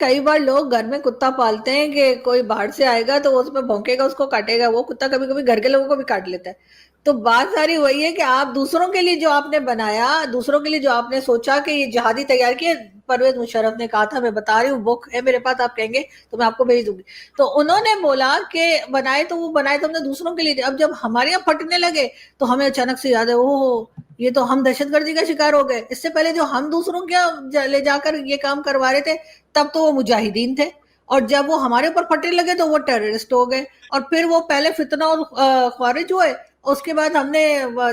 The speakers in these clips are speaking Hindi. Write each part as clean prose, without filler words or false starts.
कई बार लोग घर में कुत्ता पालते हैं कि कोई बाहर से आएगा तो वो उसमें भौंकेगा, उसको काटेगा। वो कुत्ता कभी कभी घर के लोगों को भी काट लेता है। तो बात सारी वही है कि आप दूसरों के लिए जो आपने बनाया, दूसरों के लिए जो आपने सोचा कि ये जिहादी तैयार किए। परवेज मुशर्रफ ने कहा था, मैं बता रही हूँ, बुक है मेरे पास, आप कहेंगे तो मैं आपको भेज दूंगी। तो उन्होंने बोला कि बनाए तो वो बनाए तो हमने दूसरों के लिए थे। अब जब हमारे यहाँ फटने लगे तो हमें अचानक से याद है, ओह ये तो हम दहशतगर्दी का शिकार हो गए। इससे पहले जो हम दूसरों के ले जाकर ये काम करवा रहे थे, तब तो वो मुजाहिदीन थे। और जब वो हमारे ऊपर फटने लगे तो वो टेररिस्ट हो गए। और फिर वो पहले फितना और ख्वारिज हुए। उसके बाद हमने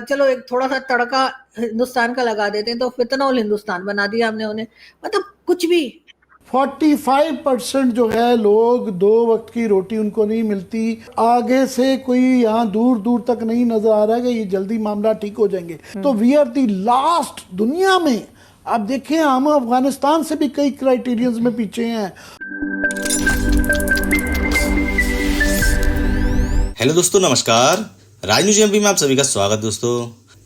चलो एक थोड़ा सा तड़का हिंदुस्तान का लगा देते हैं, तो फितना और हिंदुस्तान बना दिया हमने उन्हें। मतलब कुछ भी। 45% जो है लोग, 2 वक्त की रोटी उनको नहीं मिलती। आगे से कोई यहाँ दूर दूर तक नहीं नजर आ रहा है कि ये जल्दी मामला ठीक हो जाएंगे। तो वी आर दी लास्ट दुनिया में। आप देखें, हम अफगानिस्तान से भी कई क्राइटेरियंस में पीछे हैं। हेलो दोस्तों, नमस्कार। राजन्यूज एमपी में आप सभी का स्वागत।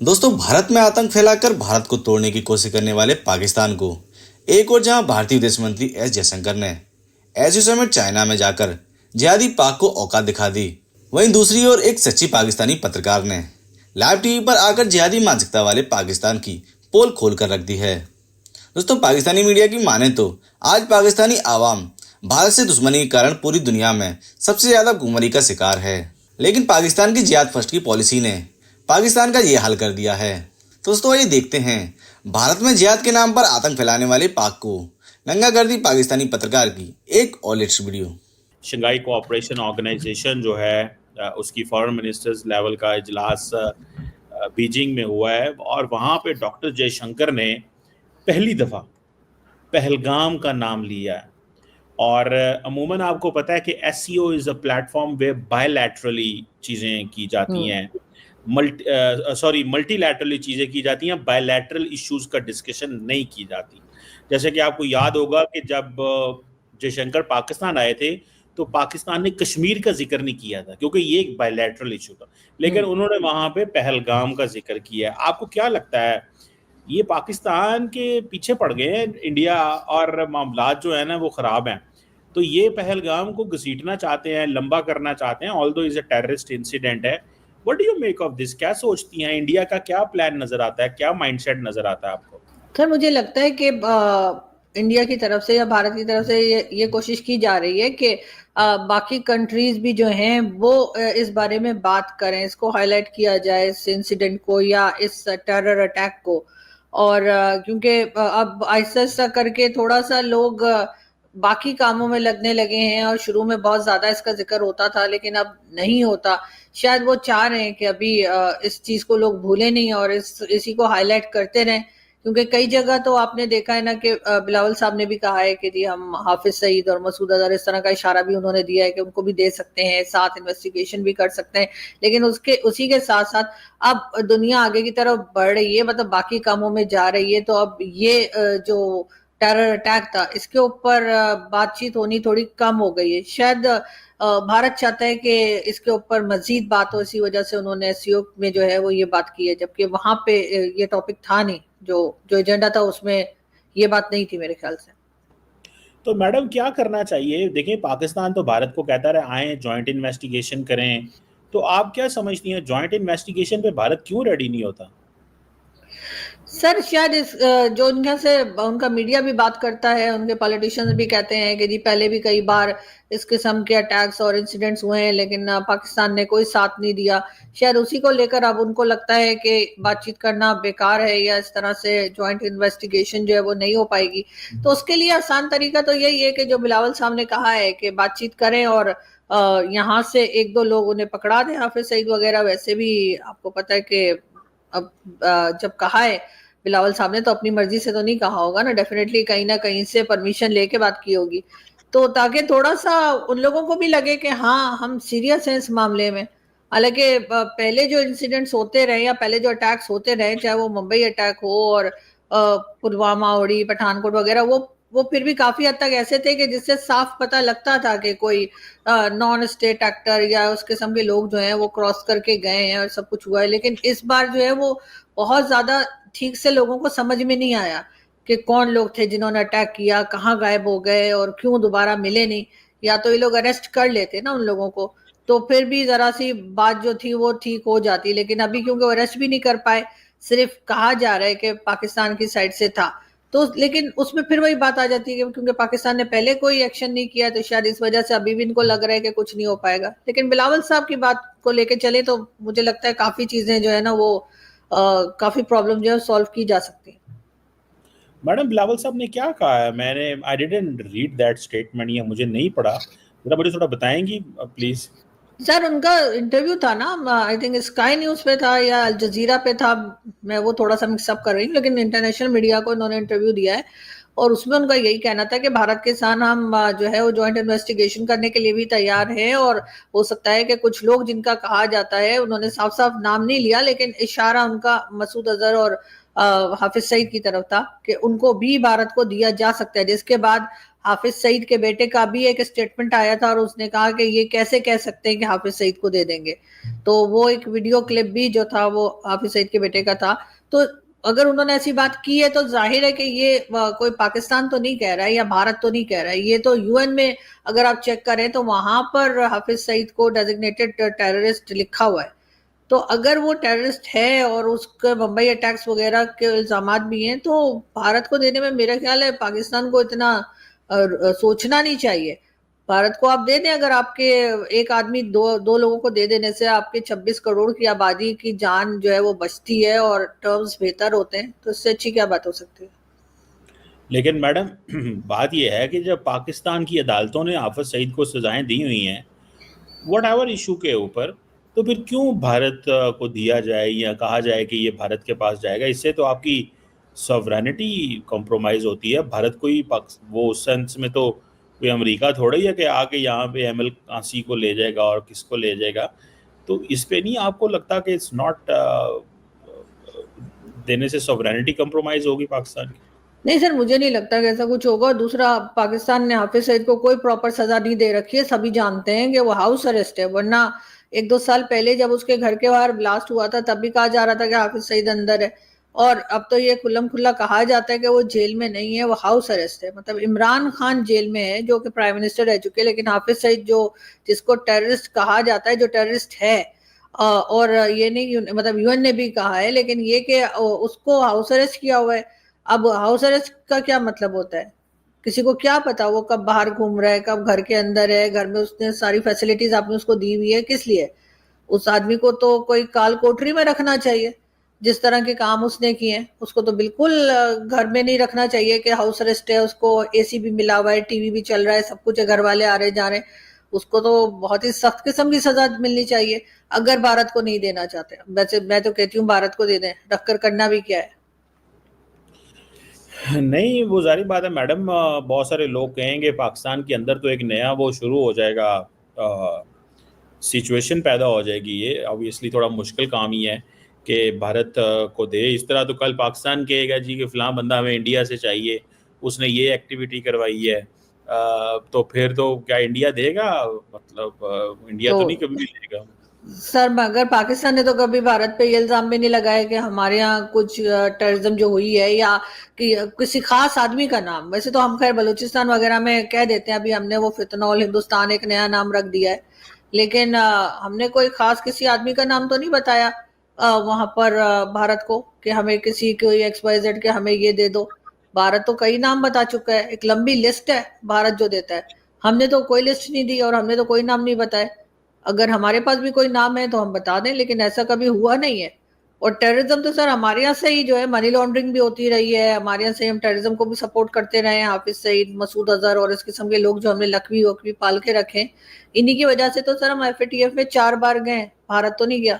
दोस्तों भारत में आतंक फैलाकर भारत को तोड़ने की कोशिश करने वाले पाकिस्तान को एक और जहां भारतीय विदेश मंत्री एस जयशंकर ने एसयू समिट चाइना में जाकर जिहादी पाक को औकात दिखा दी, वहीं दूसरी ओर एक सच्ची पाकिस्तानी पत्रकार ने लाइव टीवी पर आकर जिहादी मानसिकता वाले पाकिस्तान की पोल खोल कर रख दी है। दोस्तों पाकिस्तानी मीडिया की माने तो आज पाकिस्तानी आवाम भारत से दुश्मनी के कारण पूरी दुनिया में सबसे ज्यादा भूखमरी का शिकार है, लेकिन पाकिस्तान की जिहाद फर्स्ट की पॉलिसी ने पाकिस्तान का ये हाल कर दिया है। दोस्तों आइए देखते हैं भारत में जिहाद के नाम पर आतंक फैलाने वाले पाक को नंगा कर दी पाकिस्तानी पत्रकार की एक और latest video. Shanghai cooperation organisation जो है उसकी फॉरेन मिनिस्टर्स लेवल का इजलास बीजिंग में हुआ है और वहाँ पे डॉक्टर जयशंकर ने पहली दफ़ा पहलगाम का नाम लिया है। और अमूमन आपको पता है कि SCO is a platform way bilaterally चीज़ें की जाती हैं, मल्टीलैटरली चीज़ें की जाती हैं, बायलैटरल इश्यूज़ का डिस्कशन नहीं की जाती। जैसे कि आपको याद होगा कि जब जयशंकर पाकिस्तान आए थे तो पाकिस्तान ने कश्मीर का जिक्र नहीं किया था क्योंकि ये एक बायलैटरल इशू था, लेकिन उन्होंने वहाँ पे पहलगाम का जिक्र किया है। आपको क्या लगता है ये पाकिस्तान के पीछे पड़ गए हैं इंडिया और मामलात जो है ना वो ख़राब हैं, तो ये पहलगाम को घसीटना चाहते हैं, लंबा करना चाहते हैं, although is a terrorist incident है। What do you make of this? क्या सोचती हैं? इंडिया का क्या प्लान नजर आता है, क्या माइंडसेट नजर आता है आपको? सर मुझे लगता है कि इंडिया की तरफ से या भारत की तरफ से ये कोशिश की जा रही है कि बाकी कंट्रीज भी जो हैं वो इस बारे में बात करें, इसको हाईलाइट किया जाए, इस इंसिडेंट को या इस टेरर अटैक को। और क्योंकि अब आहिस्ता आहिस्ता करके थोड़ा सा लोग बाकी कामों में लगने लगे हैं, और शुरू में बहुत ज्यादा इसका जिक्र होता था लेकिन अब नहीं होता। शायद वो चाह रहे हैं कि अभी इस चीज को लोग भूले नहीं और इसी को हाईलाइट करते रहें। क्योंकि कई जगह तो आपने देखा है ना कि बिलावल साहब ने भी कहा है कि जी हम हाफिज सईद और मसूद अजहर, इस तरह का इशारा भी उन्होंने दिया है कि उनको भी दे सकते हैं, साथ इन्वेस्टिगेशन भी कर सकते हैं। लेकिन उसी के साथ साथ अब दुनिया आगे की तरफ बढ़ रही है, मतलब बाकी कामों में जा रही है। तो अब ये जो टेरर अटैक था इसके ऊपर बातचीत होनी थोड़ी कम हो गई है। शायद भारत चाहता है कि इसके ऊपर मजीद बात हो, इसी वजह से उन्होंने SCO में जो है वो ये बात की है, जबकि वहां पे ये टॉपिक था नहीं। जो एजेंडा था उसमें ये बात नहीं थी मेरे ख्याल से। तो मैडम क्या करना चाहिए? देखिए पाकिस्तान तो भारत को कहता रहे आए जॉइंट इन्वेस्टिगेशन करें, तो आप क्या समझती हैं जॉइंट इन्वेस्टिगेशन पे भारत क्यों रेडी नहीं होता? सर शायद जो उनका से उनका मीडिया भी बात करता है, उनके पॉलिटिशियंस भी कहते हैं कि जी पहले भी कई बार इस किस्म के अटैक्स और इंसिडेंट्स हुए हैं लेकिन पाकिस्तान ने कोई साथ नहीं दिया। शायद उसी को लेकर अब उनको लगता है कि बातचीत करना बेकार है या इस तरह से ज्वाइंट इन्वेस्टिगेशन जो है वो नहीं हो पाएगी। तो उसके लिए आसान तरीका तो यही है कि जो बिलावल साहब ने कहा है कि बातचीत करें और यहाँ से एक दो लोग उन्हें पकड़ा दें, हाफिज सईद वगैरह। वैसे भी आपको पता है कि अब जब कहा है बिलावल साहब ने तो अपनी मर्जी से तो नहीं कहा होगा ना, डेफिनेटली कहीं ना कहीं से परमिशन लेके बात की होगी। तो ताकि थोड़ा सा उन लोगों को भी लगे कि हाँ हम सीरियस हैं इस मामले में। हालांकि पहले जो इंसिडेंट्स होते रहे या पहले जो अटैक्स होते रहे, चाहे वो मुंबई अटैक हो और पुलवामा, उड़ी, पठानकोट वगैरह, वो फिर भी काफी हद तक ऐसे थे कि जिससे साफ पता लगता था कि कोई नॉन स्टेट एक्टर या उस किस्म के लोग जो हैं वो क्रॉस करके गए हैं और सब कुछ हुआ है। लेकिन इस बार जो है वो बहुत ज्यादा ठीक से लोगों को समझ में नहीं आया कि कौन लोग थे जिन्होंने अटैक किया, कहाँ गायब हो गए और क्यों दोबारा मिले नहीं। या तो ये लोग अरेस्ट कर लेते ना उन लोगों को, तो फिर भी जरा सी बात जो थी वो ठीक हो जाती। लेकिन अभी क्योंकि वो अरेस्ट भी नहीं कर पाए, सिर्फ कहा जा रहा है कि पाकिस्तान की साइड से था, तो लेकिन उसमें फिर वही बात आ जाती है कि क्योंकि पाकिस्तान ने पहले कोई एक्शन नहीं किया, तो शायद इस वजह से अभी भी इनको लग रहा है कि कुछ नहीं हो पाएगा। लेकिन बिलावल साहब की बात को लेके चले तो मुझे लगता है काफी चीजें जो है ना वो काफी प्रॉब्लम जो है सॉल्व की जा सकती है। मैडम, बिलावल साहब ने क्या कहा है? I didn't read that statement, या मुझे नहीं पढ़ा, जरा मुझे थोड़ा बताएंगी प्लीज। सर उनका इंटरव्यू था ना, आई थिंक स्काई न्यूज पे था या अल जजीरा पे था, मैं वो थोड़ा सा मिक्सअप कर रही हूँ, लेकिन इंटरनेशनल मीडिया को इन्होंने इंटरव्यू दिया है और उसमें उनका यही कहना था कि भारत के साथ हम जो है वो जॉइंट इन्वेस्टिगेशन करने के लिए भी तैयार हैं। और हो सकता है कि कुछ लोग जिनका कहा जाता है, उन्होंने साफ साफ नाम नहीं लिया, लेकिन इशारा उनका मसूद अजहर और हाफिज सईद की तरफ था कि उनको भी भारत को दिया जा सकता है। जिसके बाद हाफिज सईद के बेटे का भी एक स्टेटमेंट आया था और उसने कहा कि ये कैसे कह सकते हैं कि हाफिज सईद को दे देंगे। तो वो एक वीडियो क्लिप भी जो था वो हाफिज सईद के बेटे का था। तो अगर उन्होंने ऐसी बात की है तो जाहिर है कि ये कोई पाकिस्तान तो नहीं कह रहा है या भारत तो नहीं कह रहा है, ये तो यूएन में अगर आप चेक करें तो वहां पर हाफिज सईद को डेजिग्नेटेड टेररिस्ट लिखा हुआ है। तो अगर वो टेररिस्ट है और उसके मुंबई अटैक्स वगैरह के इल्जामात भी हैं, तो भारत को देने में मेरा ख्याल है पाकिस्तान को इतना सोचना नहीं चाहिए। भारत को आप दे दें, अगर आपके एक आदमी दो लोगों को दे देने से आपके 26 करोड़ की आबादी की जान जो है वो बचती है और टर्म्स बेहतर होते हैं, तो इससे अच्छी क्या बात हो सकती है। लेकिन मैडम बात यह है कि जब पाकिस्तान की अदालतों ने हाफिज सईद को सजाएं दी हुई हैं वट एवर इशू के ऊपर, तो फिर क्यों भारत को दिया जाए या कहा जाए कि ये भारत के पास जाएगा? इससे तो आपकी सॉवरेनिटी कॉम्प्रोमाइज होती है। भारत को ही वो उस सेंस में तो कोई अमेरिका थोड़ा ही है कि आके यहाँ पे एमएल कासी को ले जाएगा और किसको ले जाएगा। तो इस पे नहीं आपको लगता कि इट्स नॉट देने से सॉवरेनिटी कॉम्प्रोमाइज होगी पाकिस्तान की? नहीं सर, मुझे नहीं लगता कि ऐसा कुछ होगा। दूसरा, पाकिस्तान ने हाफिज सईद को कोई प्रॉपर सजा नहीं दे रखी है, सभी जानते हैं कि वो हाउस अरेस्ट है। वरना 1-2 साल पहले जब उसके घर के बाहर ब्लास्ट हुआ था तब भी कहा जा रहा था कि हाफिज सईद अंदर है, और अब तो ये खुल्लम खुल्ला कहा जाता है कि वो जेल में नहीं है, वो हाउस अरेस्ट है। मतलब इमरान खान जेल में है जो कि प्राइम मिनिस्टर रह चुके हैं, लेकिन हाफिज सईद जो जिसको टेररिस्ट कहा जाता है, जो टेररिस्ट है, और ये नहीं मतलब यूएन ने भी कहा है, लेकिन ये कि उसको हाउस अरेस्ट किया हुआ है। अब हाउस अरेस्ट का क्या मतलब होता है? किसी को क्या पता वो कब बाहर घूम रहा है, कब घर के अंदर है, घर में उसने सारी फैसिलिटीज आपने उसको दी हुई है, किस लिए? उस आदमी को तो कोई काल कोठरी में रखना चाहिए। जिस तरह के काम उसने किए हैं उसको तो बिल्कुल घर में नहीं रखना चाहिए कि हाउस अरेस्ट है, उसको एसी भी मिला हुआ है, टीवी भी चल रहा है, सब कुछ है, घर वाले आ रहे जा रहे हैं। उसको तो बहुत ही सख्त किस्म की सजा मिलनी चाहिए अगर भारत को नहीं देना चाहते। वैसे मैं तो कहती हूँ भारत को दे दें, रखकर करना भी क्या है। नहीं, वो जारी बात है मैडम, बहुत सारे लोग कहेंगे पाकिस्तान के अंदर तो एक नया वो शुरू हो जाएगा, सिचुएशन पैदा हो जाएगी। ये ऑब्वियसली थोड़ा मुश्किल काम ही है कि भारत को दे। इस तरह तो कल पाकिस्तान कहेगा जी कि फलां बंदा हमें इंडिया से चाहिए, उसने ये एक्टिविटी करवाई है, तो फिर तो क्या इंडिया देगा? मतलब इंडिया तो नहीं कभी भी देगा। सर मगर पाकिस्तान ने तो कभी भारत पे ये इल्जाम भी नहीं लगाया कि हमारे यहाँ कुछ टेररिज्म जो हुई है या कि किसी खास आदमी का नाम। वैसे तो हम खैर बलूचिस्तान वगैरह में कह देते हैं, अभी हमने वो फितनॉल हिंदुस्तान एक नया नाम रख दिया है, लेकिन हमने कोई खास किसी आदमी का नाम तो नहीं बताया वहां पर भारत को कि हमें किसी कोई XYZ के हमें ये दे दो। भारत तो कई नाम बता चुका है, एक लंबी लिस्ट है भारत जो देता है। हमने तो कोई लिस्ट नहीं दी और हमने तो कोई नाम नहीं बताया। अगर हमारे पास भी कोई नाम है तो हम बता दें, लेकिन ऐसा कभी हुआ नहीं है। और टेररिज्म तो सर हमारे यहाँ से ही जो है मनी लॉन्ड्रिंग भी होती रही है, हमारे यहाँ से हम टेररिज्म को भी सपोर्ट करते रहे हैं। हाफिज सईद, मसूद अजहर और इस किस्म के लोग जो हमने लकवी वकवी पाल के रखे, इन्हीं की वजह से तो सर हम FATF में 4 बार गए, भारत तो नहीं गया।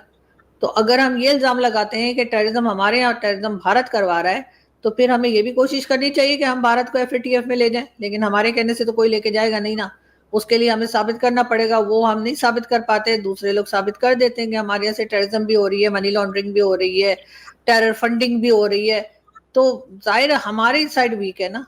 तो अगर हम ये इल्जाम लगाते हैं कि टेररिज्म हमारे यहाँ टेररिज्म भारत करवा रहा है, तो फिर हमें ये भी कोशिश करनी चाहिए कि हम भारत को FATF में ले जाएं। लेकिन हमारे कहने से तो कोई लेके जाएगा नहीं ना, उसके लिए हमें साबित करना पड़ेगा। वो हम नहीं साबित कर पाते, दूसरे लोग साबित कर देते हैं कि हमारे यहाँ से टेररिज्म भी हो रही है, मनी लॉन्ड्रिंग भी हो रही है, टेरर फंडिंग भी हो रही है। तो जाहिर है हमारी साइड वीक है ना।